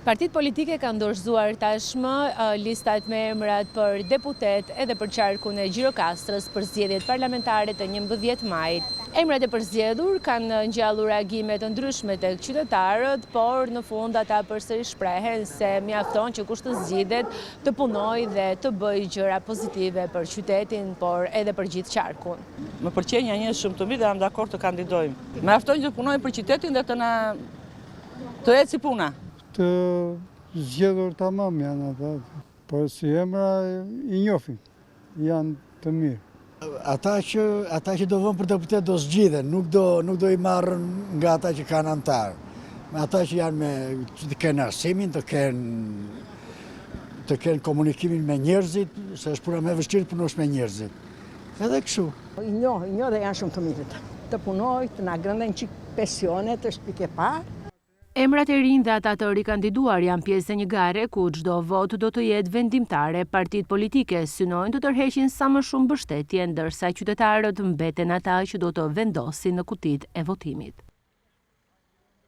Partitë politike kanë dorëzuar tashmë listat me emrat për deputet edhe për qarkun e Gjirokastrës për zgjedhjet parlamentare të 11 majit. Emrat e përzgjedhur kanë ngjallur reagime të ndryshme tek qytetarët, por në fund ata përsëri shprehen se mjafton që kush të zgjidhet të punojë dhe të bëjë gjëra pozitive për qytetin, por edhe për gjithë qarkun. Më pëlqen një shumë të mirë dhe jam dakord të kandidojmë. Mjafton që të punojmë për qytetin dhe të ecë si puna. Të zgjedhur tamam janë ata, por si emra i njohim, janë të mirë. Ata që do vënë për deputet do zgjidhen, nuk do i marrën nga ata që kanë antarë. Ata që janë të kenë arsimin, të kenë komunikimin me njerëzit, se është puna me vështirë të punosh me njerëzit. Edhe kështu. I njoh dhe janë shumë të mirët. Të punoj, të na grënden çik pensionet, është pikë e parë. Emrat e rinj dhe ata të rikandiduar janë pjesë e një gare ku çdo vot do të jetë vendimtare. Partitë politike synojnë të tërheqin sa më shumë mbështetje, ndërsa qytetarët mbeten ata që do të vendosin në kutitë e votimit.